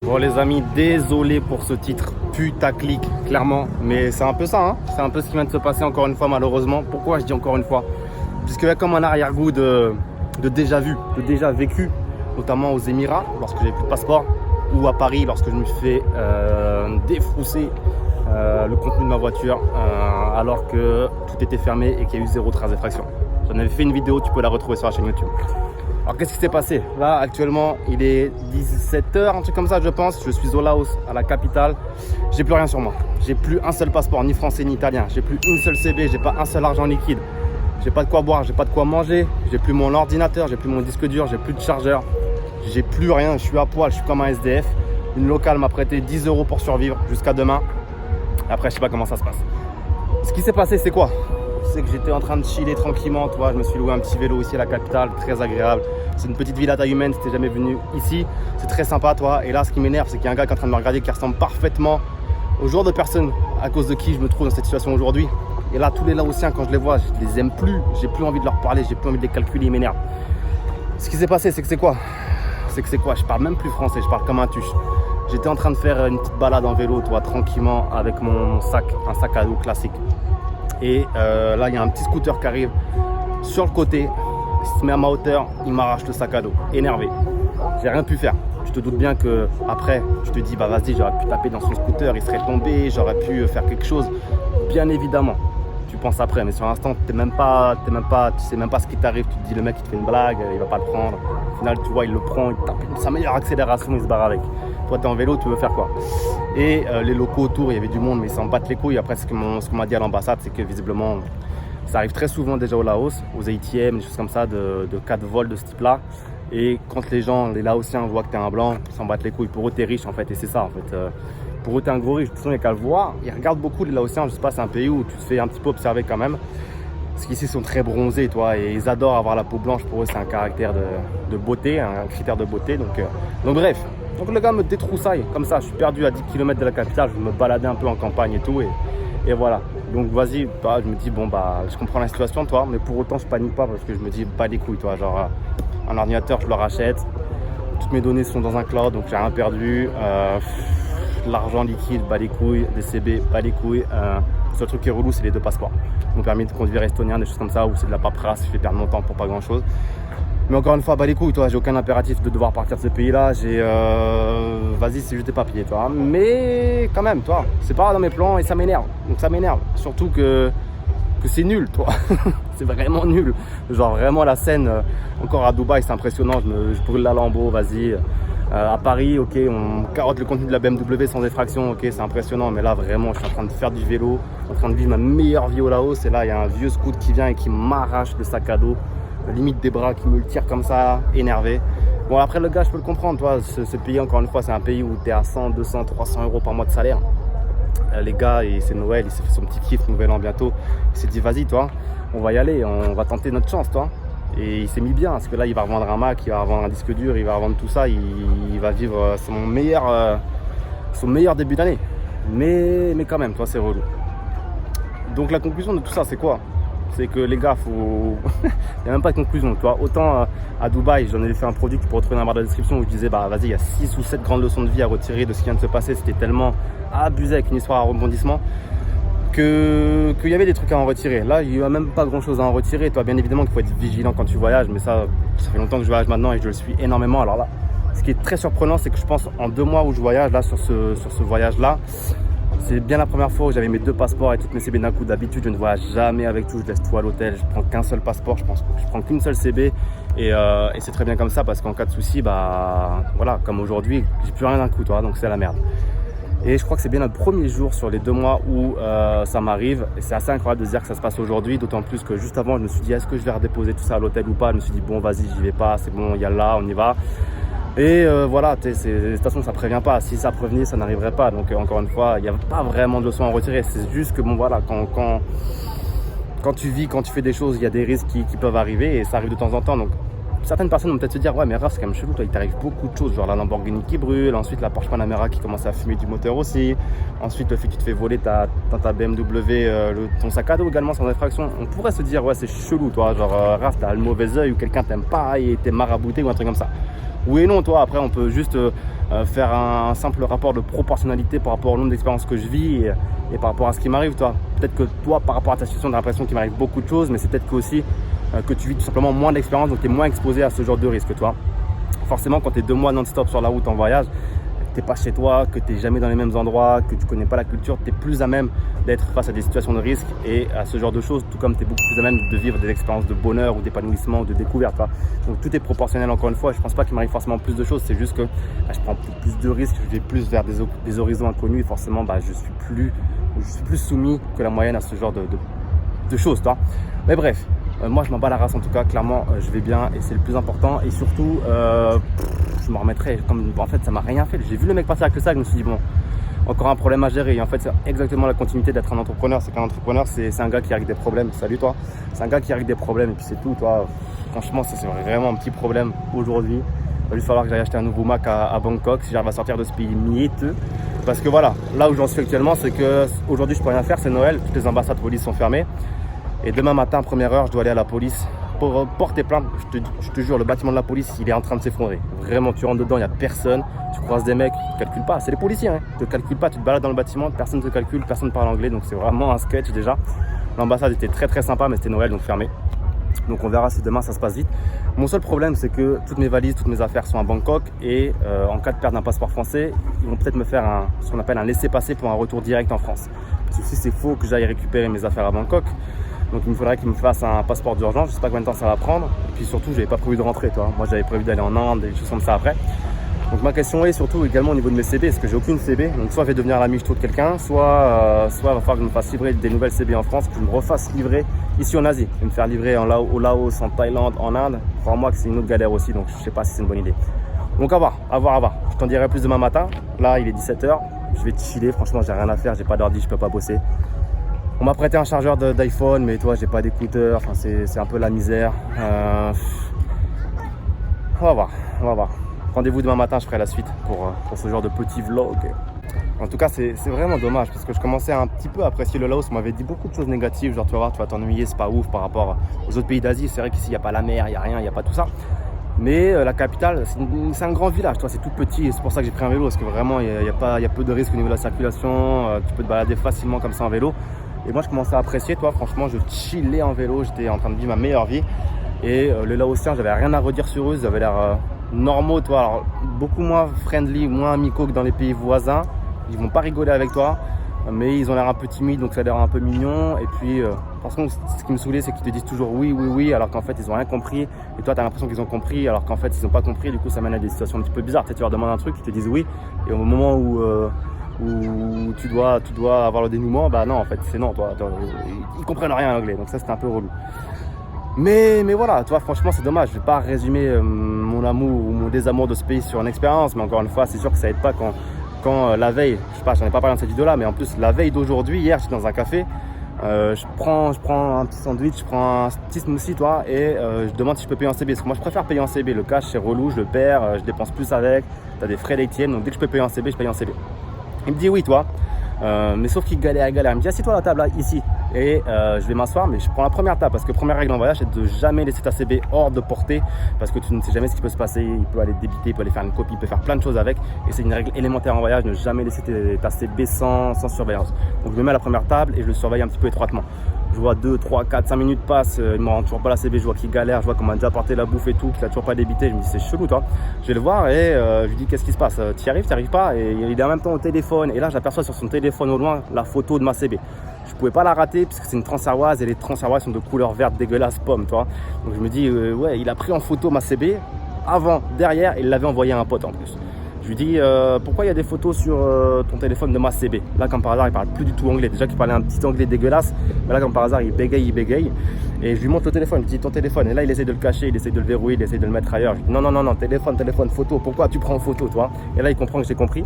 Bon les amis, désolé pour ce titre putaclic, clairement, mais c'est un peu ça, hein. C'est un peu ce qui vient de se passer encore une fois malheureusement. Pourquoi je dis encore une fois? Puisqu'il y a comme un arrière-goût de déjà vu, de déjà vécu, notamment aux Émirats, lorsque j'avais plus de passeport, ou à Paris, lorsque je me suis fait défrousser le contenu de ma voiture, alors que tout était fermé et qu'il y a eu 0 trace d'effraction. J'en avais fait une vidéo, tu peux la retrouver sur la chaîne YouTube. Alors qu'est-ce qui s'est passé? Là actuellement il est 17h, un truc comme ça je pense. Je suis au Laos, à la capitale. J'ai plus rien sur moi. J'ai plus un seul passeport, ni français ni italien. J'ai plus une seule CB, j'ai pas un seul argent liquide. J'ai pas de quoi boire, j'ai pas de quoi manger. J'ai plus mon ordinateur, j'ai plus mon disque dur, j'ai plus de chargeur. J'ai plus rien, je suis à poil, je suis comme un SDF. Une locale m'a prêté 10 € pour survivre jusqu'à demain. Après je sais pas comment ça se passe. Ce qui s'est passé c'est quoi? C'est que j'étais en train de chiller tranquillement, toi. Je me suis loué un petit vélo ici à la capitale, très agréable. C'est une petite ville à taille humaine, si t'es jamais venu ici, c'est très sympa, toi. Et là, ce qui m'énerve, c'est qu'il y a un gars qui est en train de me regarder qui ressemble parfaitement au genre de personne à cause de qui je me trouve dans cette situation aujourd'hui. Et là, tous les Laotiens, quand je les vois, je les aime plus. J'ai plus envie de leur parler, j'ai plus envie de les calculer, ils m'énervent. Ce qui s'est passé, c'est que c'est quoi? Je parle même plus français, je parle comme un tuche. J'étais en train de faire une petite balade en vélo, toi, tranquillement, avec mon sac, un sac à dos classique. Et là, il y a un petit scooter qui arrive sur le côté. Il se met à ma hauteur, il m'arrache le sac à dos. Énervé. J'ai rien pu faire. Tu te doutes bien que après, je te dis, bah vas-y, j'aurais pu taper dans son scooter, il serait tombé, j'aurais pu faire quelque chose. Bien évidemment. Tu penses après, mais sur l'instant, tu sais même pas ce qui t'arrive. Tu te dis, le mec, il te fait une blague, il va pas le prendre. Au final, tu vois, il le prend, il tape sa meilleure accélération, il se barre avec. Toi, tu es en vélo, tu veux faire quoi? Et les locaux autour, il y avait du monde, mais ils s'en battent les couilles. Après, ce qu'on m'a dit à l'ambassade, c'est que visiblement, ça arrive très souvent déjà au Laos, aux ATM, des choses comme ça, de cas de vol de ce type-là. Et quand les gens, les Laotiens, voient que tu es un blanc, ils s'en battent les couilles. Pour eux, tu es riche, en fait, et c'est ça, en fait. Pour eux, tu es un gros riche. De toute façon, il n'y a qu'à le voir. Ils regardent beaucoup les Laotiens. Je sais pas, c'est un pays où tu te fais un petit peu observer quand même. Parce qu'ici, ils sont très bronzés, toi, et ils adorent avoir la peau blanche. Pour eux, c'est un caractère de beauté, un critère de beauté. Donc bref. Donc le gars me détroussaille comme ça, je suis perdu à 10 km de la capitale, je me baladais un peu en campagne et tout, et voilà. Donc vas-y, toi, je me dis, bon bah, je comprends la situation, toi, mais pour autant, je panique pas parce que je me dis, pas les couilles, toi, genre, un ordinateur, je le rachète, toutes mes données sont dans un cloud, donc j'ai rien perdu, l'argent liquide, pas les couilles, des CB, pas les couilles, le seul truc qui est relou, c'est les 2 passeports. Ils m'ont permis de conduire estonien, des choses comme ça, où c'est de la paperasse, je vais perdre mon temps pour pas grand-chose. Mais encore une fois, bah les couilles, toi, j'ai aucun impératif de devoir partir de ce pays-là. Vas-y, c'est juste des papiers, toi. Mais quand même, toi, c'est pas dans mes plans et ça m'énerve. Donc ça m'énerve. Surtout que c'est nul, toi. C'est vraiment nul. Genre vraiment la scène, encore à Dubaï, c'est impressionnant. Je brûle la Lambo, vas-y. À Paris, ok, on carotte le contenu de la BMW sans effraction, ok, c'est impressionnant. Mais là, vraiment, je suis en train de faire du vélo, en train de vivre ma meilleure vie au Laos. Et là, il y a un vieux scout qui vient et qui m'arrache le sac à dos. Limite des bras qui me le tirent comme ça, énervé. Bon après le gars je peux le comprendre, toi, ce pays encore une fois c'est un pays où tu es à 100, 200, 300 € par mois de salaire. Les gars, c'est Noël, il s'est fait son petit kiff, nouvel an bientôt. Il s'est dit vas-y toi, on va y aller, on va tenter notre chance toi. Et il s'est mis bien parce que là il va revendre un Mac, il va revendre un disque dur, il va revendre tout ça, il va vivre son meilleur début d'année. Mais quand même, toi c'est relou. Donc la conclusion de tout ça c'est quoi? C'est que les gars, il n'y a même pas de conclusion. Tu vois. Autant à Dubaï, j'en avais fait un produit que tu peux retrouver dans la barre de la description où je disais, bah vas-y, il y a 6 ou 7 grandes leçons de vie à retirer de ce qui vient de se passer. C'était tellement abusé avec une histoire à rebondissement qu'il y avait des trucs à en retirer. Là, il n'y a même pas grand chose à en retirer. Toi, bien évidemment qu'il faut être vigilant quand tu voyages, mais ça fait longtemps que je voyage maintenant et je le suis énormément. Alors là, ce qui est très surprenant, c'est que je pense en 2 mois où je voyage, là, sur ce voyage-là, c'est bien la première fois où j'avais mes 2 passeports et toutes mes CB d'un coup. D'habitude, je ne voyage jamais avec tout. Je laisse tout à l'hôtel. Je prends qu'un seul passeport. Je prends qu'une seule CB. Et c'est très bien comme ça parce qu'en cas de souci, bah voilà, comme aujourd'hui, j'ai plus rien d'un coup, toi. Donc c'est la merde. Et je crois que c'est bien le premier jour sur les 2 mois où ça m'arrive. Et c'est assez incroyable de se dire que ça se passe aujourd'hui. D'autant plus que juste avant, je me suis dit, est-ce que je vais redéposer tout ça à l'hôtel ou pas? Je me suis dit, bon, vas-y, j'y vais pas. C'est bon, il y a là, on y va. Et voilà, de toute façon, ça prévient pas. Si ça prévenait, ça n'arriverait pas. Donc, encore une fois, il n'y a pas vraiment de leçon à retirer. C'est juste que, bon, voilà, quand tu vis, quand tu fais des choses, il y a des risques qui peuvent arriver et ça arrive de temps en temps. Donc, certaines personnes vont peut-être se dire ouais mais Raph c'est quand même chelou, toi il t'arrive beaucoup de choses, genre la Lamborghini qui brûle, ensuite la Porsche Panamera qui commence à fumer du moteur aussi, ensuite le fait que tu te fais voler dans ta BMW ton sac à dos également sans infraction. On pourrait se dire ouais c'est chelou toi, genre Raph t'as le mauvais œil ou quelqu'un t'aime pas et t'es marabouté ou un truc comme ça. Oui et non, toi après on peut juste faire un simple rapport de proportionnalité par rapport au nombre d'expériences que je vis et par rapport à ce qui m'arrive toi. Peut-être que toi par rapport à ta situation tu as l'impression qu'il m'arrive beaucoup de choses, mais c'est peut-être que aussi que tu vis tout simplement moins d'expérience, donc tu es moins exposé à ce genre de risque, toi. Forcément, quand tu es 2 mois non-stop sur la route en voyage, tu n'es pas chez toi, que tu n'es jamais dans les mêmes endroits, que tu ne connais pas la culture, tu es plus à même d'être face à des situations de risque et à ce genre de choses, tout comme tu es beaucoup plus à même de vivre des expériences de bonheur ou d'épanouissement ou de découverte. Toi. Donc tout est proportionnel encore une fois. Je ne pense pas qu'il m'arrive forcément plus de choses, c'est juste que je prends plus de risques, je vais plus vers des horizons inconnus et forcément je suis plus soumis que la moyenne à ce genre de choses. Toi. Mais bref. Moi je m'en bats la race en tout cas, clairement je vais bien et c'est le plus important et surtout je me remettrai comme en fait ça m'a rien fait. J'ai vu le mec passer avec le sac, je me suis dit bon encore un problème à gérer et en fait c'est exactement la continuité d'être un entrepreneur. C'est qu'un entrepreneur c'est un gars qui arrive des problèmes. Salut toi, c'est un gars qui arrive des problèmes et puis c'est tout toi. Franchement ça c'est vraiment un petit problème aujourd'hui. Il va juste falloir que j'aille acheter un nouveau Mac à Bangkok si j'arrive à sortir de ce pays mieteux. Parce que voilà, là où j'en suis actuellement c'est que aujourd'hui je peux rien faire, c'est Noël, toutes les ambassades de police sont fermées. Et demain matin, première heure, je dois aller à la police pour porter plainte. Je te jure, le bâtiment de la police, il est en train de s'effondrer. Vraiment, tu rentres dedans, il n'y a personne. Tu croises des mecs, tu ne calcules pas. C'est les policiers, hein. Tu ne calcules pas, tu te balades dans le bâtiment, personne ne te calcule, personne ne parle anglais. Donc c'est vraiment un sketch déjà. L'ambassade était très très sympa, mais c'était Noël, donc fermé. Donc on verra si demain ça se passe vite. Mon seul problème, c'est que toutes mes valises, toutes mes affaires sont à Bangkok. Et en cas de perte d'un passeport français, ils vont peut-être me faire ce qu'on appelle un laissez-passer pour un retour direct en France. Parce que si c'est faux que j'aille récupérer mes affaires à Bangkok, donc il me faudrait qu'il me fasse un passeport d'urgence, je sais pas combien de temps ça va prendre. Et puis surtout, j'avais pas prévu de rentrer, toi. Moi j'avais prévu d'aller en Inde et des choses comme ça après. Donc ma question est surtout également au niveau de mes CB, parce que j'ai aucune CB. Donc soit je vais devenir l'ami de quelqu'un, soit il va falloir que je me fasse livrer des nouvelles CB en France, que je me refasse livrer ici en Asie. Et me faire livrer au Laos, en Thaïlande, en Inde. Crois-moi que c'est une autre galère aussi, donc je sais pas si c'est une bonne idée. Donc à voir. Je t'en dirai plus demain matin. Là il est 17h, je vais chiller, franchement j'ai rien à faire, j'ai pas d'ordi, je peux pas bosser. On m'a prêté un chargeur d'iPhone, mais toi, j'ai pas d'écouteurs. Enfin, c'est un peu la misère. On va voir. Rendez-vous demain matin, je ferai la suite pour ce genre de petit vlog. En tout cas, c'est vraiment dommage parce que je commençais un petit peu à apprécier le Laos. On m'avait dit beaucoup de choses négatives, genre tu vas voir, tu vas t'ennuyer, c'est pas ouf par rapport aux autres pays d'Asie. C'est vrai qu'ici, il n'y a pas la mer, il n'y a rien, il n'y a pas tout ça. Mais la capitale, c'est un grand village, toi, c'est tout petit et c'est pour ça que j'ai pris un vélo parce que vraiment, il y a peu de risques au niveau de la circulation. Tu peux te balader facilement comme ça en vélo. Et moi je commençais à apprécier, toi franchement je chillais en vélo, j'étais en train de vivre ma meilleure vie. Et les Laotiens, j'avais rien à redire sur eux, ils avaient l'air normaux, toi. Alors beaucoup moins friendly, moins amicaux que dans les pays voisins. Ils vont pas rigoler avec toi, mais ils ont l'air un peu timides, donc ça a l'air un peu mignon. Et puis franchement ce qui me saoulait c'est qu'ils te disent toujours oui, alors qu'en fait ils ont rien compris. Et toi tu as l'impression qu'ils ont compris alors qu'en fait ils ont pas compris. Du coup ça mène à des situations un petit peu bizarres. Tu leur demandes un truc, ils te disent oui. Et au moment où tu dois avoir le dénouement, non en fait c'est non, toi ils comprennent rien en anglais, donc ça c'était un peu relou. Mais voilà, toi franchement c'est dommage, je vais pas résumer mon amour ou mon désamour de ce pays sur une expérience, mais encore une fois c'est sûr que ça aide pas quand la veille, je sais pas, j'en ai pas parlé dans cette vidéo là, mais en plus la veille d'aujourd'hui, hier j'étais dans un café, je prends un petit sandwich, je prends un petit smoothie toi et je demande si je peux payer en CB, parce que moi je préfère payer en CB, le cash c'est relou, je le perds, je dépense plus avec, t'as des frais d'ATM, donc dès que je peux payer en CB, je paye en CB. Il me dit oui toi, mais sauf qu'il galère, il me dit assieds-toi à la table là, ici. Et je vais m'asseoir, mais je prends la première table parce que première règle en voyage c'est de jamais laisser ta CB hors de portée parce que tu ne sais jamais ce qui peut se passer, il peut aller te débiter, il peut aller faire une copie, il peut faire plein de choses avec et c'est une règle élémentaire en voyage, ne jamais laisser ta CB sans surveillance. Donc je me mets à la première table et je le surveille un petit peu étroitement. Je vois 2, 3, 4, 5 minutes passent, il ne me rend toujours pas la CB, je vois qu'il galère, je vois qu'on m'a déjà apporté la bouffe et tout, qu'il n'a toujours pas débité, je me dis c'est chelou toi. Je vais le voir et je lui dis qu'est-ce qui se passe, tu y arrives pas, et il est en même temps au téléphone et là j'aperçois sur son téléphone au loin la photo de ma CB. Je pouvais pas la rater puisque c'est une transaroise et les transaroises sont de couleur verte dégueulasse pomme, toi. Donc je me dis ouais, il a pris en photo ma CB avant, derrière, et il l'avait envoyé à un pote en plus. Je lui dis pourquoi il y a des photos sur ton téléphone de ma CB. Là comme par hasard il parle plus du tout anglais, déjà qu'il parlait un petit anglais dégueulasse, mais là comme par hasard il bégaye et je lui montre le téléphone, je lui dis ton téléphone, et là il essaie de le cacher, il essaie de le verrouiller, il essaie de le mettre ailleurs. Je lui dis non, téléphone, photo, pourquoi tu prends en photo toi? Et là il comprend que j'ai compris.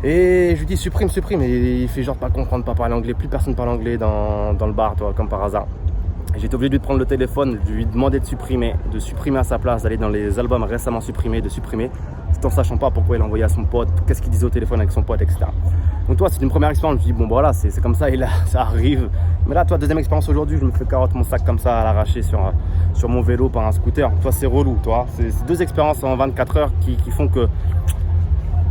Et je lui dis supprime, et il fait genre pas comprendre, pas parler anglais, plus personne parle anglais dans le bar, toi, comme par hasard. J'étais obligé de lui prendre le téléphone, de lui demander de supprimer à sa place, d'aller dans les albums récemment supprimés, de supprimer, tout en sachant pas pourquoi il envoyait à son pote, qu'est-ce qu'il disait au téléphone avec son pote, etc. Donc toi, c'est une première expérience, je me dis bon voilà, c'est comme ça, et là, ça arrive. Mais là, toi, deuxième expérience aujourd'hui, je me fais carotte mon sac comme ça à l'arraché sur mon vélo par un scooter. Toi, c'est relou, toi. C'est deux expériences en 24 heures qui font que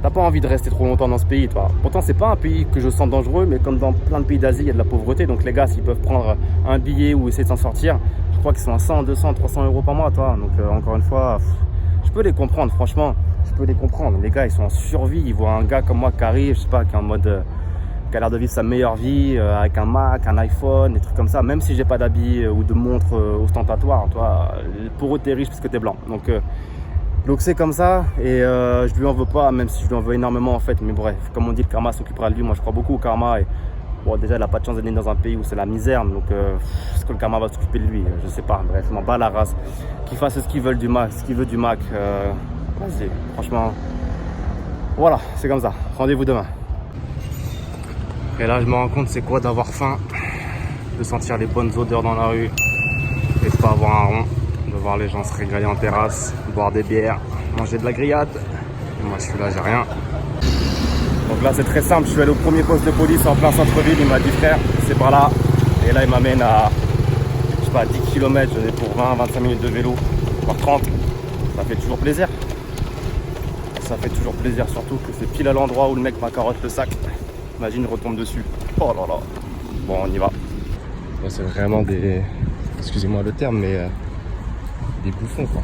t'as pas envie de rester trop longtemps dans ce pays, toi. Pourtant, c'est pas un pays que je sens dangereux, mais comme dans plein de pays d'Asie, il y a de la pauvreté. Donc les gars, s'ils peuvent prendre un billet ou essayer de s'en sortir, je crois qu'ils sont à 100, 200, 300 euros par mois, toi. Donc encore une fois, je peux les comprendre, franchement. Je peux les comprendre. Les gars, ils sont en survie. Ils voient un gars comme moi qui arrive, je sais pas, qui est en mode... qui a l'air de vivre sa meilleure vie avec un Mac, un iPhone, des trucs comme ça. Même si j'ai pas d'habits ou de montre ostentatoire, toi, pour eux, t'es riche parce que t'es blanc. Donc c'est comme ça et je lui en veux pas, même si je lui en veux énormément en fait. Mais bref, comme on dit, le karma s'occupera de lui. Moi, je crois beaucoup au karma. Et bon, déjà, il n'a pas de chance d'être né dans un pays où c'est la misère. Donc, est-ce que le karma va s'occuper de lui? Je sais pas. Bref, je m'en bats la race. Qu'il fasse ce qu'il veut du Mac, vas-y, franchement, voilà, c'est comme ça. Rendez-vous demain. Et là, je me rends compte c'est quoi d'avoir faim, de sentir les bonnes odeurs dans la rue et de pas avoir un rond, de voir les gens se régaler en terrasse, boire des bières, manger de la grillade. Et moi, je suis là, j'ai rien. Donc là, c'est très simple. Je suis allé au premier poste de police en plein centre-ville. Il m'a dit, frère, c'est par là. Et là, il m'amène à, je sais pas, 10 km. J'en ai pour 20-25 minutes de vélo, voire 30. Ça fait toujours plaisir. Ça fait toujours plaisir, surtout que c'est pile à l'endroit où le mec m'a carotte le sac. Imagine, je retombe dessus. Oh là là. Bon, on y va. C'est vraiment des... Excusez-moi le terme, mais... des bouffons, quoi.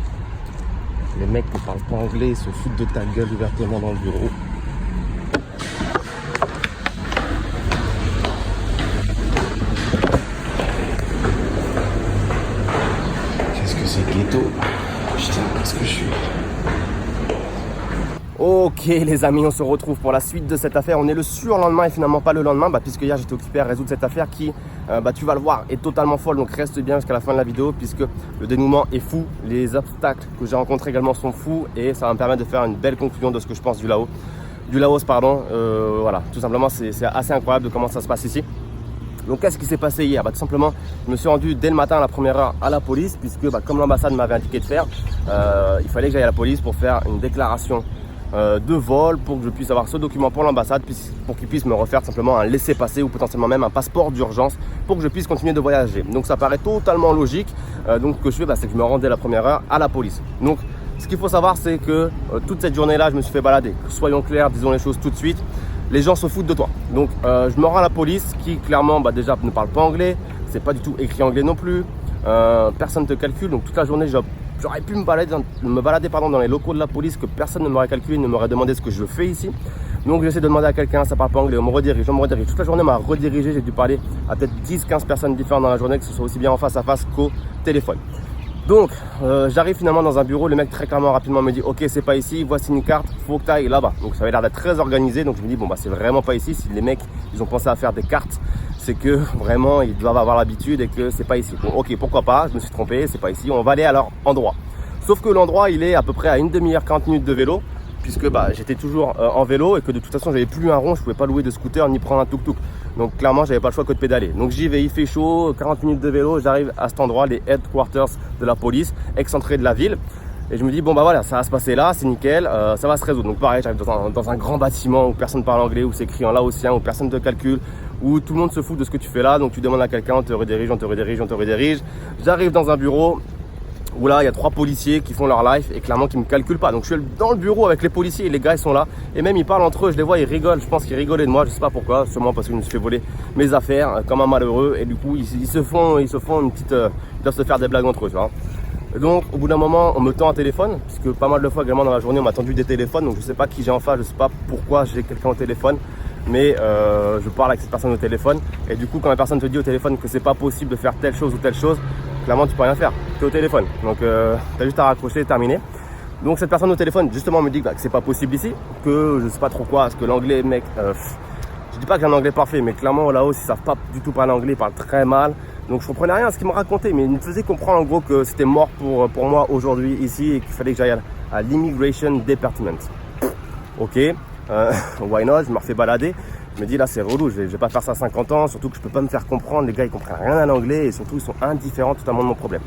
Les mecs qui parlent pas anglais, ils se foutent de ta gueule ouvertement dans le bureau. Qu'est-ce que c'est ghetto? Putain, qu'est-ce que je suis... Ok les amis, on se retrouve pour la suite de cette affaire. On est le surlendemain et finalement pas le lendemain, puisque hier j'étais occupé à résoudre cette affaire qui, tu vas le voir, est totalement folle. Donc reste bien jusqu'à la fin de la vidéo puisque le dénouement est fou. Les obstacles que j'ai rencontrés également sont fous et ça va me permettre de faire une belle conclusion de ce que je pense du Laos, pardon. Voilà, tout simplement c'est assez incroyable de comment ça se passe ici. Donc qu'est-ce qui s'est passé hier? Tout simplement, je me suis rendu dès le matin à la première heure à la police puisque comme l'ambassade m'avait indiqué de faire, il fallait que j'aille à la police pour faire une déclaration de vol pour que je puisse avoir ce document pour l'ambassade pour qu'ils puissent me refaire simplement un laissez-passer ou potentiellement même un passeport d'urgence pour que je puisse continuer de voyager. Donc ça paraît totalement logique. Donc ce que je fais, c'est que je me rendais la première heure à la police. Donc ce qu'il faut savoir, c'est que toute cette journée-là, je me suis fait balader. Soyons clairs, disons les choses tout de suite. Les gens se foutent de toi. Donc je me rends à la police qui clairement déjà ne parle pas anglais. C'est pas du tout écrit anglais non plus. Personne ne te calcule. Donc toute la journée, j'aurais pu me balader dans les locaux de la police que personne ne m'aurait calculé, ne m'aurait demandé ce que je fais ici. Donc j'essaie de demander à quelqu'un, ça parle pas anglais, on me redirige. Toute la journée on m'a redirigé, j'ai dû parler à peut-être 10-15 personnes différentes dans la journée, que ce soit aussi bien en face à face qu'au téléphone. Donc j'arrive finalement dans un bureau, le mec très clairement rapidement me dit ok c'est pas ici, voici une carte, faut que tu ailles là-bas. Donc ça avait l'air d'être très organisé, donc je me dis bon c'est vraiment pas ici, si les mecs ils ont pensé à faire des cartes, c'est que vraiment ils doivent avoir l'habitude et que c'est pas ici. Bon ok pourquoi pas, je me suis trompé, c'est pas ici, on va aller à leur endroit. Sauf que l'endroit il est à peu près à une demi-heure, 40 minutes de vélo, puisque j'étais toujours en vélo et que de toute façon j'avais plus un rond, je pouvais pas louer de scooter ni prendre un tuk-tuk. Donc clairement j'avais pas le choix que de pédaler. Donc j'y vais, il fait chaud, 40 minutes de vélo, j'arrive à cet endroit, les headquarters de la police, excentré de la ville. Et je me dis bon voilà, ça va se passer là, c'est nickel, ça va se résoudre. Donc pareil, j'arrive dans un grand bâtiment où personne parle anglais, où c'est écrit en laotien, où personne te calcule, où tout le monde se fout de ce que tu fais là. Donc tu demandes à quelqu'un, on te redirige. J'arrive dans un bureau où là il y a 3 policiers qui font leur life et clairement qui me calculent pas. Donc je suis dans le bureau avec les policiers et les gars ils sont là et même ils parlent entre eux, je les vois, ils rigolent. Je pense qu'ils rigolaient de moi, je sais pas pourquoi, sûrement parce que je me suis fait voler mes affaires comme un malheureux et du coup ils se font une petite, ils doivent se faire des blagues entre eux, tu vois. Et donc au bout d'un moment on me tend un téléphone puisque pas mal de fois également dans la journée on m'a tendu des téléphones, donc je sais pas qui j'ai en face, je sais pas pourquoi j'ai quelqu'un au téléphone. Mais je parle avec cette personne au téléphone et du coup quand la personne te dit au téléphone que c'est pas possible de faire telle chose ou telle chose, clairement tu peux rien faire, tu es au téléphone, donc tu as juste à raccrocher et terminer. Donc cette personne au téléphone justement me dit que c'est pas possible ici, que je sais pas trop quoi, parce que l'anglais mec, je dis pas que j'ai un anglais parfait, mais clairement là-haut ils savent pas du tout parler anglais, ils parlent très mal, donc je comprenais rien à ce qu'ils me racontaient, mais ils me faisaient comprendre en gros que c'était mort pour moi aujourd'hui ici et qu'il fallait que j'aille à l'immigration department. Ok. Why not, je me refais balader Je me dis là c'est relou, je vais pas faire ça à 50 ans, surtout que je peux pas me faire comprendre, les gars ils comprennent rien à l'anglais et surtout ils sont indifférents totalement de mon problème.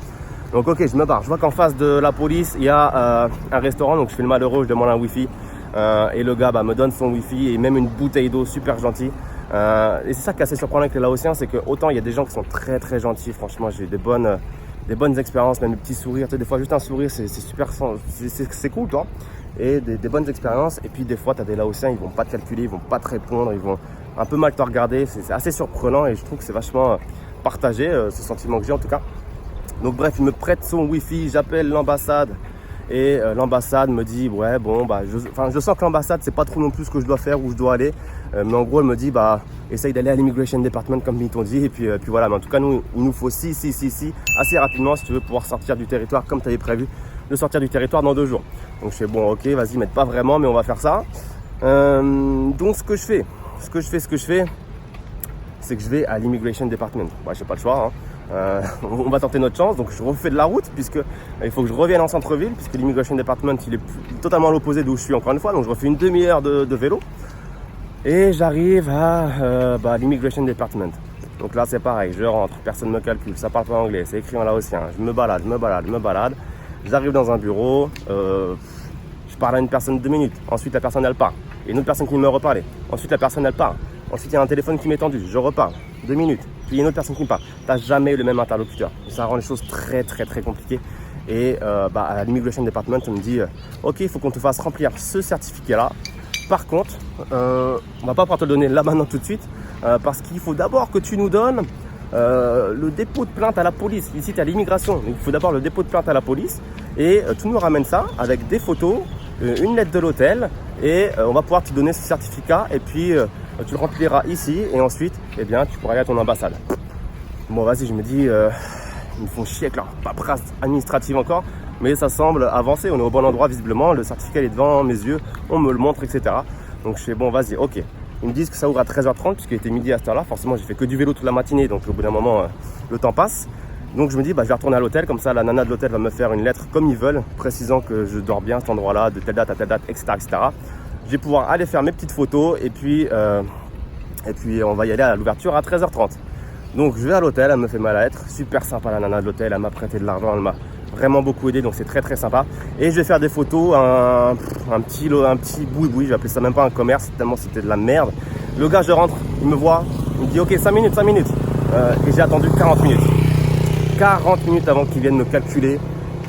Donc ok, je me barre, je vois qu'en face de la police il y a un restaurant, donc je fais le malheureux, je demande un wifi et le gars me donne son wifi et même une bouteille d'eau super gentille. Et c'est ça qui est assez surprenant avec les Laotiens, c'est que autant il y a des gens qui sont très très gentils, franchement j'ai eu des bonnes expériences, même des petits sourires, tu sais, des fois juste un sourire c'est super, c'est cool toi. Et des bonnes expériences, et puis des fois tu as des Laotiens, ils vont pas te calculer, ils vont pas te répondre, ils vont un peu mal te regarder, c'est assez surprenant et je trouve que c'est vachement partagé ce sentiment que j'ai en tout cas. Donc bref, il me prête son wifi, j'appelle l'ambassade et l'ambassade me dit ouais bon je sens que l'ambassade c'est pas trop non plus ce que je dois faire, où je dois aller, mais en gros elle me dit essaye d'aller à l'immigration department comme ils t'ont dit et puis voilà, mais en tout cas nous il nous faut si assez rapidement si tu veux pouvoir sortir du territoire comme tu avais prévu de sortir du territoire dans 2 jours. Donc je fais bon ok vas-y, m'aide pas vraiment mais on va faire ça. Donc ce que je fais c'est que je vais à l'immigration department. J'ai pas le choix hein. On va tenter notre chance, donc je refais de la route puisque il faut que je revienne en centre-ville puisque l'immigration department il est totalement à l'opposé d'où je suis encore une fois, donc je refais une demi-heure de vélo et j'arrive à l'immigration department. Donc là c'est pareil, je rentre, personne ne me calcule, ça parle pas anglais, c'est écrit en laotien, je me balade. J'arrive dans un bureau, je parle à une personne 2 minutes, ensuite la personne elle part. Et une autre personne qui me reparle, ensuite la personne elle part. Ensuite il y a un téléphone qui m'est tendu, je repars, 2 minutes. Puis il y a une autre personne qui me parle. Tu n'as jamais eu le même interlocuteur. Ça rend les choses très compliquées. Et à l'immigration department on me dit ok, il faut qu'on te fasse remplir ce certificat là. Par contre, on va pas pouvoir te le donner là maintenant tout de suite parce qu'il faut d'abord que tu nous donnes le dépôt de plainte à la police. Ici tu es à l'immigration, il faut d'abord le dépôt de plainte à la police et tu nous ramènes ça avec des photos, une lettre de l'hôtel et on va pouvoir te donner ce certificat et puis tu le rempliras ici et ensuite tu pourras aller à ton ambassade. Bon vas-y, je me dis ils me font chier avec leur paperasse administrative encore, mais ça semble avancer, on est au bon endroit visiblement, le certificat est devant mes yeux, on me le montre etc. Donc je fais bon vas-y, ok. Ils me disent que ça ouvre à 13h30 puisqu'il était midi à cette heure-là. Forcément, j'ai fait que du vélo toute la matinée, donc au bout d'un moment, le temps passe. Donc je me dis, je vais retourner à l'hôtel, comme ça la nana de l'hôtel va me faire une lettre comme ils veulent, précisant que je dors bien à cet endroit-là, de telle date à telle date, etc. Je vais pouvoir aller faire mes petites photos et puis on va y aller à l'ouverture à 13h30. Donc je vais à l'hôtel, elle me fait ma lettre, super sympa la nana de l'hôtel, elle m'a prêté de l'argent, elle m'a vraiment beaucoup aidé, donc c'est très sympa. Et je vais faire des photos, un petit boui-boui, je vais appeler ça même pas un commerce, tellement c'était de la merde. Le gars, je rentre, il me voit, il me dit ok 5 minutes. Et j'ai attendu 40 minutes. 40 minutes avant qu'il vienne me calculer.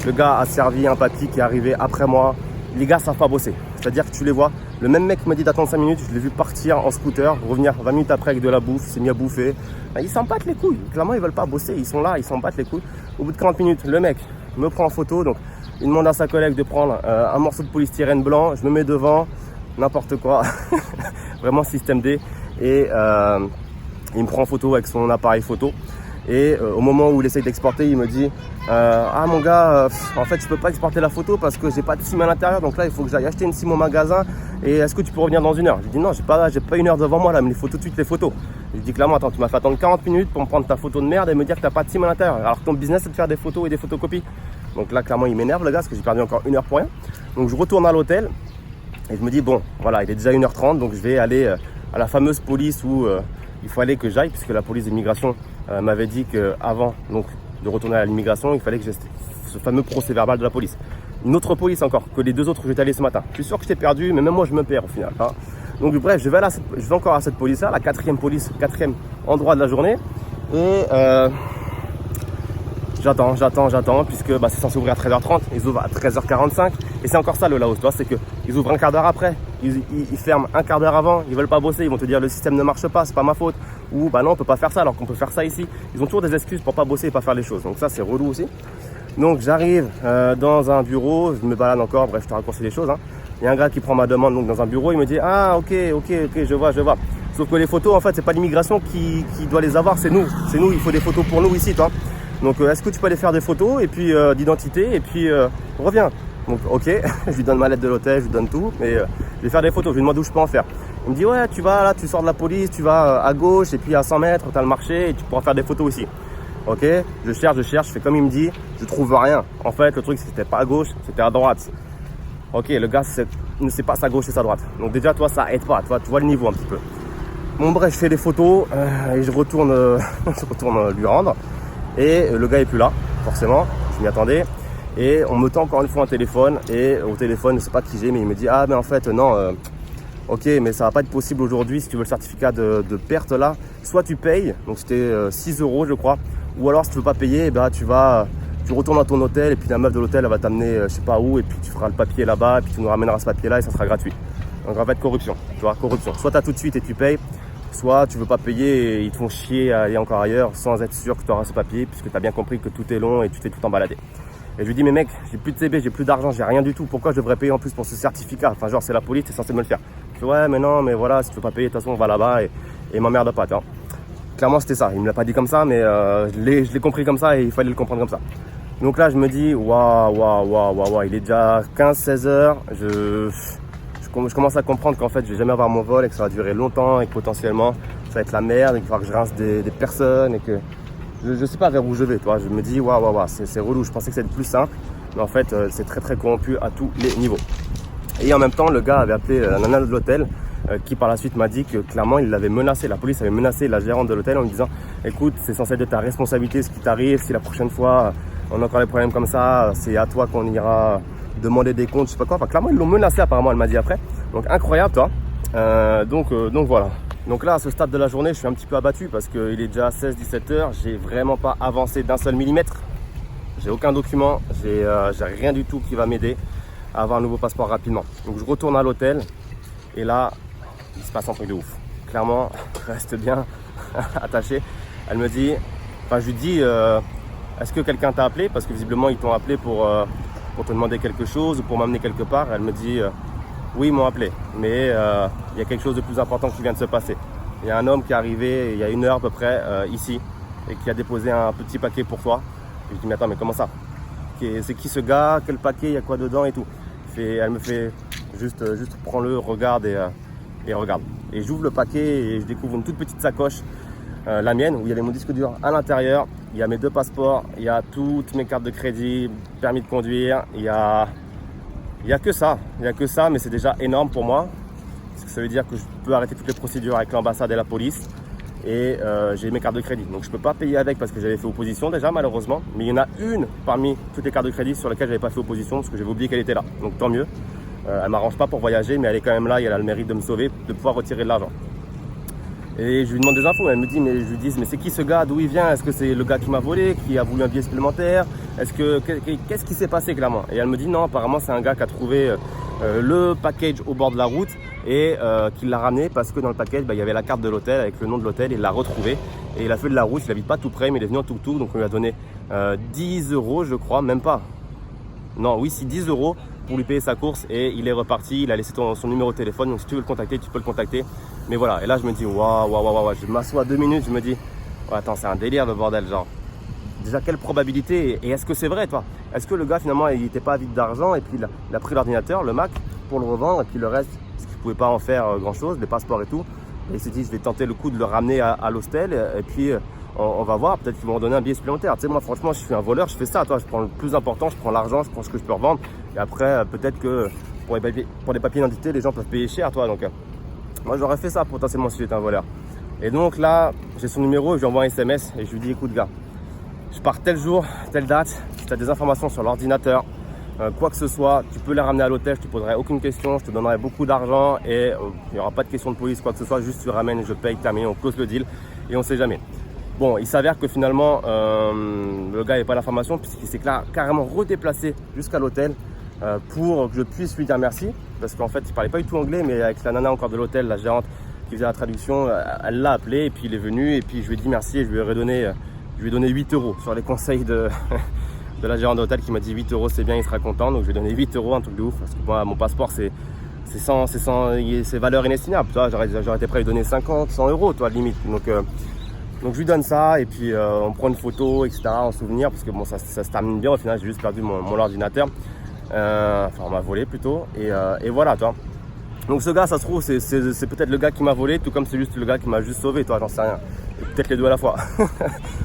Le gars a servi un papy qui est arrivé après moi. Les gars savent pas bosser. C'est-à-dire que tu les vois, le même mec m'a dit d'attendre 5 minutes, je l'ai vu partir en scooter, revenir 20 minutes après avec de la bouffe, il s'est mis à bouffer. Ils s'en battent les couilles, clairement ils veulent pas bosser, ils sont là, ils s'en battent les couilles. Au bout de 40 minutes, le mec me prend en photo, donc il demande à sa collègue de prendre un morceau de polystyrène blanc, je me mets devant, n'importe quoi, vraiment système D, et il me prend en photo avec son appareil photo. Et au moment où il essaye d'exporter, il me dit ah mon gars, en fait je peux pas exporter la photo parce que j'ai pas de SIM à l'intérieur, donc là il faut que j'aille acheter une SIM au magasin et est-ce que tu peux revenir dans 1 heure? Je dis non, j'ai pas 1 heure devant moi là, mais il faut tout de suite les photos. Je dis clairement attends, tu m'as fait attendre 40 minutes pour me prendre ta photo de merde et me dire que t'as pas de SIM à l'intérieur alors que ton business c'est de faire des photos et des photocopies. Donc là clairement il m'énerve le gars parce que j'ai perdu encore 1 heure pour rien. Donc je retourne à l'hôtel et je me dis bon voilà, il est déjà 1h30, donc je vais aller à la fameuse police où il fallait que j'aille puisque la police d'immigration m'avait dit qu'avant de retourner à l'immigration, il fallait que j'ai ce fameux procès verbal de la police. Une autre police encore que les 2 autres que j'étais allé ce matin. Je suis sûr que je t'ai perdu, mais même moi je me perds au final. Hein. Donc bref, je vais encore à cette police-là, la 4e police, 4e endroit de la journée. Et j'attends, puisque c'est censé ouvrir à 13h30, ils ouvrent à 13h45. Et c'est encore ça le Laos, c'est qu'ils ouvrent un quart d'heure après, ils ferment un quart d'heure avant, ils veulent pas bosser, ils vont te dire le système ne marche pas, c'est pas ma faute. Ou non, on peut pas faire ça alors qu'on peut faire ça ici. Ils ont toujours des excuses pour pas bosser et pas faire les choses. Donc ça c'est relou aussi. Donc j'arrive dans un bureau, je me balade encore, bref je te raccourcis les choses. Hein. Il y a un gars qui prend ma demande donc dans un bureau, il me dit ah ok, je vois. Sauf que les photos en fait c'est pas l'immigration qui doit les avoir, c'est nous, il faut des photos pour nous ici toi. Donc est-ce que tu peux aller faire des photos et puis d'identité et puis reviens. Donc ok, je lui donne ma lettre de l'hôtel, je lui donne tout, mais je vais faire des photos, je lui demande où je peux en faire. Il me dit ouais tu vas là, tu sors de la police, tu vas à gauche et puis à 100 mètres tu as le marché et tu pourras faire des photos aussi. Ok, je cherche, je fais comme il me dit, je trouve rien. En fait le truc c'était pas à gauche, c'était à droite. Ok, le gars ne sait pas sa gauche et sa droite. Donc déjà toi ça aide pas, toi tu vois le niveau un petit peu. Bon bref, je fais des photos et je retourne, je retourne lui rendre. Et le gars est plus là, forcément, je m'y attendais. Et on me tend encore une fois un téléphone. Et au téléphone, je ne sais pas qui j'ai, mais il me dit « Ah mais en fait non, ok, mais ça va pas être possible aujourd'hui si tu veux le certificat de perte là. Soit tu payes, donc c'était 6 € je crois. Ou alors si tu veux pas payer, eh ben, tu retournes à ton hôtel et puis la meuf de l'hôtel elle va t'amener je sais pas où et puis tu feras le papier là-bas et puis tu nous ramèneras ce papier là et ça sera gratuit. » Donc en fait corruption, tu vois, corruption. Soit tu as tout de suite et tu payes, soit tu veux pas payer et ils te font chier à aller encore ailleurs sans être sûr que tu auras ce papier puisque tu as bien compris que tout est long et tu t'es tout embaladé. Et je lui dis mais mec, j'ai plus de CB, j'ai plus d'argent, j'ai rien du tout, pourquoi je devrais payer en plus pour ce certificat? Enfin genre c'est la police, t'es censé me le faire. Je dis ouais mais non mais voilà, si tu veux pas payer de toute façon on va là-bas et m'emmerde pas, tu vois. Clairement c'était ça, il me l'a pas dit comme ça mais je l'ai compris comme ça et il fallait le comprendre comme ça. Donc là je me dis waouh, il est déjà 15-16 heures, je commence à comprendre qu'en fait je vais jamais avoir mon vol et que ça va durer longtemps et que potentiellement ça va être la merde et qu'il va falloir que je rince des personnes et que je sais pas vers où je vais, toi. Je me dis waouh, c'est relou, je pensais que c'était plus simple mais en fait c'est très corrompu à tous les niveaux. Et en même temps le gars avait appelé la nana de l'hôtel qui par la suite m'a dit que clairement il l'avait menacé, la police avait menacé la gérante de l'hôtel en lui disant écoute c'est censé être de ta responsabilité ce qui t'arrive, si la prochaine fois on a encore des problèmes comme ça, c'est à toi qu'on ira demander des comptes, je sais pas quoi. Enfin, clairement, ils l'ont menacé apparemment, elle m'a dit après. Donc, incroyable, toi. Donc voilà. Donc là, à ce stade de la journée, je suis un petit peu abattu parce qu'il est déjà 16-17 heures. J'ai vraiment pas avancé d'un seul millimètre. J'ai aucun document, j'ai rien du tout qui va m'aider à avoir un nouveau passeport rapidement. Donc, je retourne à l'hôtel et là, il se passe un truc de ouf. Clairement, reste bien attaché. Elle me dit, enfin, je lui dis, est-ce que quelqu'un t'a appelé? Parce que visiblement, ils t'ont appelé pour te demander quelque chose ou pour m'amener quelque part. Elle me dit oui, ils m'ont appelé, mais il y a quelque chose de plus important qui vient de se passer. Il y a un homme qui est arrivé il y a 1 heure à peu près ici et qui a déposé un petit paquet pour toi. Et je dis mais attends, mais comment ça? C'est qui ce gars? Quel paquet? Il y a quoi dedans et tout? Elle me fait juste prends-le, regarde et regarde. Et j'ouvre le paquet et je découvre une toute petite sacoche, la mienne, où il y avait mon disque dur à l'intérieur. Il y a mes 2 passeports, il y a toutes mes cartes de crédit, permis de conduire, il y a que ça, mais c'est déjà énorme pour moi. Parce que ça veut dire que je peux arrêter toutes les procédures avec l'ambassade et la police. Et j'ai mes cartes de crédit. Donc je ne peux pas payer avec parce que j'avais fait opposition déjà malheureusement. Mais il y en a une parmi toutes les cartes de crédit sur lesquelles je n'avais pas fait opposition parce que j'avais oublié qu'elle était là. Donc tant mieux. Elle ne m'arrange pas pour voyager, mais elle est quand même là et elle a le mérite de me sauver, de pouvoir retirer de l'argent. Et je lui demande des infos, elle me dit, mais je lui dis, mais c'est qui ce gars, d'où il vient? Est-ce que c'est le gars qui m'a volé, qui a voulu un billet supplémentaire? Qu'est-ce qui s'est passé clairement? Et elle me dit, non, apparemment c'est un gars qui a trouvé le package au bord de la route et qui l'a ramené parce que dans le package, il y avait la carte de l'hôtel avec le nom de l'hôtel, il l'a retrouvé et il a fait de la route, il habite pas tout près, mais il est venu en tuk-tuk, donc on lui a donné 10 € je crois, même pas. Non, oui, si 10 € pour lui payer sa course et il est reparti, il a laissé son numéro de téléphone, donc si tu veux le contacter, tu peux le contacter. Mais voilà, et là je me dis waouh, je m'assois 2 minutes, je me dis oh, attends, c'est un délire le bordel, genre. Déjà quelle probabilité et est-ce que c'est vrai toi? Est-ce que le gars finalement il n'était pas avide d'argent et puis il a pris l'ordinateur, le Mac, pour le revendre et puis le reste, parce qu'il ne pouvait pas en faire grand chose, les passeports et tout. Et il s'est dit je vais tenter le coup de le ramener à l'hostel et puis on va voir, peut-être qu'ils vont me donner un billet supplémentaire. Tu sais, moi franchement je suis un voleur, je fais ça, toi, je prends le plus important, je prends l'argent, je prends ce que je peux revendre. Et après peut-être que pour des papiers d'identité, les gens peuvent payer cher, toi. Donc moi j'aurais fait ça potentiellement si j'étais un voleur. Et donc là, j'ai son numéro, je lui envoie un SMS et je lui dis écoute gars, je pars tel jour, telle date, si tu as des informations sur l'ordinateur, quoi que ce soit, tu peux les ramener à l'hôtel, je te poserai aucune question, je te donnerai beaucoup d'argent et il n'y aura pas de question de police, quoi que ce soit, juste tu ramènes, je paye, terminé, on close le deal et on ne sait jamais. Bon, il s'avère que finalement, le gars n'avait pas l'information puisqu'il s'est carrément redéplacé jusqu'à l'hôtel pour que je puisse lui dire merci. Parce qu'en fait, il ne parlait pas du tout anglais, mais avec la nana encore de l'hôtel, la gérante qui faisait la traduction, elle l'a appelé et puis il est venu et puis je lui ai dit merci et je lui ai redonné 8 € sur les conseils de la gérante d'hôtel qui m'a dit 8 € c'est bien, il sera content. Donc je lui ai donné 8 €, un truc de ouf. Parce que moi, mon passeport, c'est valeur inestimable. J'aurais été prêt à lui donner 50, 100 € toi, limite. Donc je lui donne ça et puis on prend une photo, etc. en souvenir parce que bon, ça se termine bien. Au final, j'ai juste perdu mon ordinateur. Enfin, on m'a volé plutôt. Et voilà, toi. Donc ce gars, ça se trouve, c'est peut-être le gars qui m'a volé, tout comme c'est juste le gars qui m'a juste sauvé, toi, j'en sais rien. Peut-être les deux à la fois.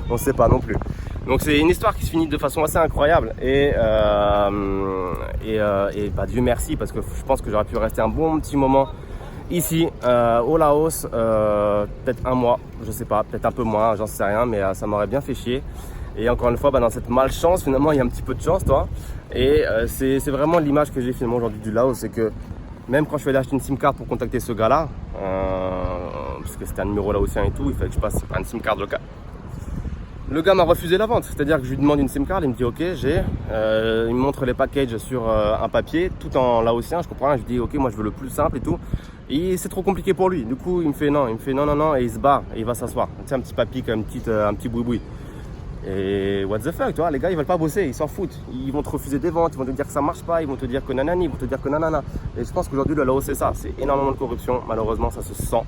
On ne sait pas non plus. Donc c'est une histoire qui se finit de façon assez incroyable. Et bah, Dieu merci, parce que je pense que j'aurais pu rester un bon petit moment ici au Laos, peut-être un mois, je sais pas, peut-être un peu moins, j'en sais rien, mais ça m'aurait bien fait chier. Et encore une fois, dans cette malchance, finalement, il y a un petit peu de chance, toi. Et c'est vraiment l'image que j'ai finalement aujourd'hui du Laos, c'est que même quand je suis allé acheter une SIM card pour contacter ce gars-là, parce que c'était un numéro laotien et tout, il fallait que je passe par une SIM card locale. Le gars m'a refusé la vente, c'est-à-dire que je lui demande une SIM card, il me dit ok, j'ai. Il me montre les packages sur un papier, tout en laotien, je comprends rien, je lui dis ok, moi je veux le plus simple et tout. Et c'est trop compliqué pour lui, du coup il me fait non, et il se barre et il va s'asseoir. C'est un petit papy, un petit boui-boui. Et what the fuck, tu vois, les gars ils veulent pas bosser, ils s'en foutent. Ils vont te refuser des ventes, ils vont te dire que ça marche pas, ils vont te dire que nanani, ils vont te dire que nanana. Et je pense qu'aujourd'hui le Laos c'est ça, c'est énormément de corruption, malheureusement ça se sent.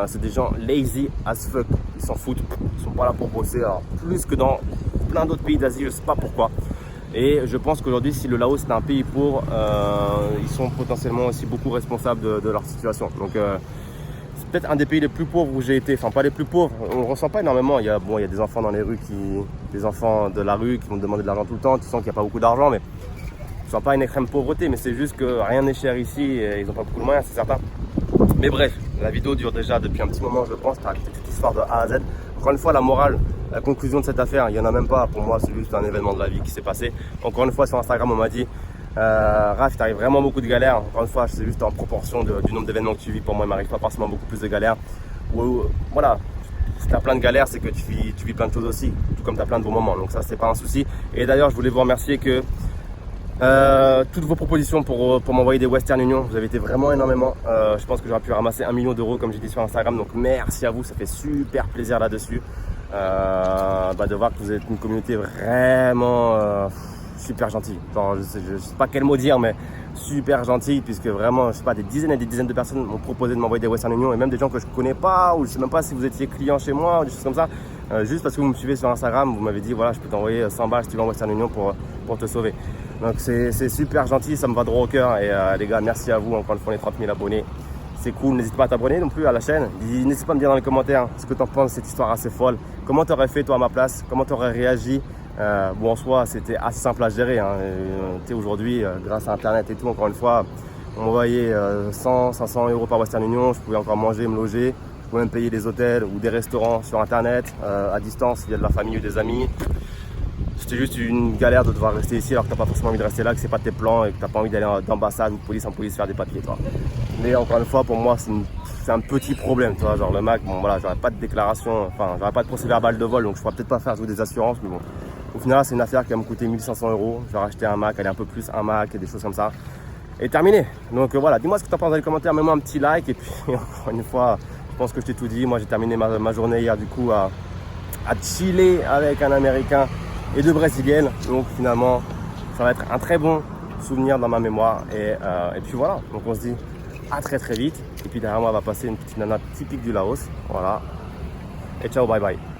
C'est des gens lazy as fuck, ils s'en foutent, ils sont pas là pour bosser, alors plus que dans plein d'autres pays d'Asie, je sais pas pourquoi. Et je pense qu'aujourd'hui si le Laos c'est un pays pauvre, ils sont potentiellement aussi beaucoup responsables de leur situation. Donc c'est peut-être un des pays les plus pauvres où j'ai été, enfin pas les plus pauvres, on le ressent pas énormément. Il y a des enfants dans les rues des enfants de la rue qui vont te demander de l'argent tout le temps, tu sens qu'il n'y a pas beaucoup d'argent, mais tu sens pas une extrême pauvreté, mais c'est juste que rien n'est cher ici et ils n'ont pas beaucoup de moyens, c'est certain. Mais bref, la vidéo dure déjà depuis un petit moment, je pense, tu as toute l'histoire de A à Z. Encore une fois, la morale, la conclusion de cette affaire, il n'y en a même pas. Pour moi, c'est juste un événement de la vie qui s'est passé. Encore une fois, sur Instagram, on m'a dit Raph, il t'arrive vraiment beaucoup de galères. Encore une fois, c'est juste en proportion du nombre d'événements que tu vis. Pour moi, il m'arrive pas forcément beaucoup plus de galères. Voilà, si tu as plein de galères, c'est que tu vis plein de choses aussi, tout comme tu as plein de bons moments. Donc ça, c'est pas un souci. Et d'ailleurs, je voulais vous remercier que toutes vos propositions pour m'envoyer des Western Union, vous avez été vraiment énormément. Je pense que j'aurais pu ramasser 1 million d'euros comme j'ai dit sur Instagram, donc merci à vous, ça fait super plaisir là-dessus de voir que vous êtes une communauté vraiment super gentille. Genre, je sais pas quel mot dire, mais super gentille, puisque vraiment, je sais pas, des dizaines et des dizaines de personnes m'ont proposé de m'envoyer des Western Union, et même des gens que je connais pas, ou je sais même pas si vous étiez client chez moi, ou des choses comme ça. Juste parce que vous me suivez sur Instagram, vous m'avez dit voilà, je peux t'envoyer 100 balles si tu veux en Western Union pour te sauver. Donc c'est super gentil, ça me va droit au cœur. Et les gars, merci à vous, encore une fois les 30 000 abonnés. C'est cool, n'hésite pas à t'abonner non plus à la chaîne. N'hésite pas à me dire dans les commentaires ce que tu en penses de cette histoire assez folle. Comment tu aurais fait toi à ma place? Comment tu aurais réagi? Bon, en soi, c'était assez simple à gérer. Hein. Aujourd'hui, grâce à Internet et tout, encore une fois, on m'envoyait 100, 500 euros par Western Union. Je pouvais encore manger, me loger. Je pouvais même payer des hôtels ou des restaurants sur Internet, à distance, via de la famille ou des amis. C'était juste une galère de devoir rester ici alors que tu n'as pas forcément envie de rester là, que c'est pas tes plans et que tu n'as pas envie d'aller d'ambassade ou de police en police faire des papiers. Toi. Mais encore une fois, pour moi, c'est un petit problème. Toi. Genre le Mac, bon voilà, j'aurais pas de déclaration, enfin, j'aurais pas de procès verbal de vol, donc je pourrais peut-être pas faire jouer des assurances. Mais bon, au final, c'est une affaire qui va me coûter 1 500 euros. Je vais racheter un Mac, aller un peu plus, un Mac et des choses comme ça. Et terminé. Donc voilà, dis-moi ce que tu en penses dans les commentaires, mets-moi un petit like. Et puis, encore une fois, je pense que je t'ai tout dit. Moi, j'ai terminé ma journée hier, du coup, à chiller avec un Américain et 2 Brésiliennes, donc finalement ça va être un très bon souvenir dans ma mémoire et puis voilà, donc on se dit à très vite et puis derrière moi va passer une petite nana typique du Laos, voilà, et ciao, bye bye.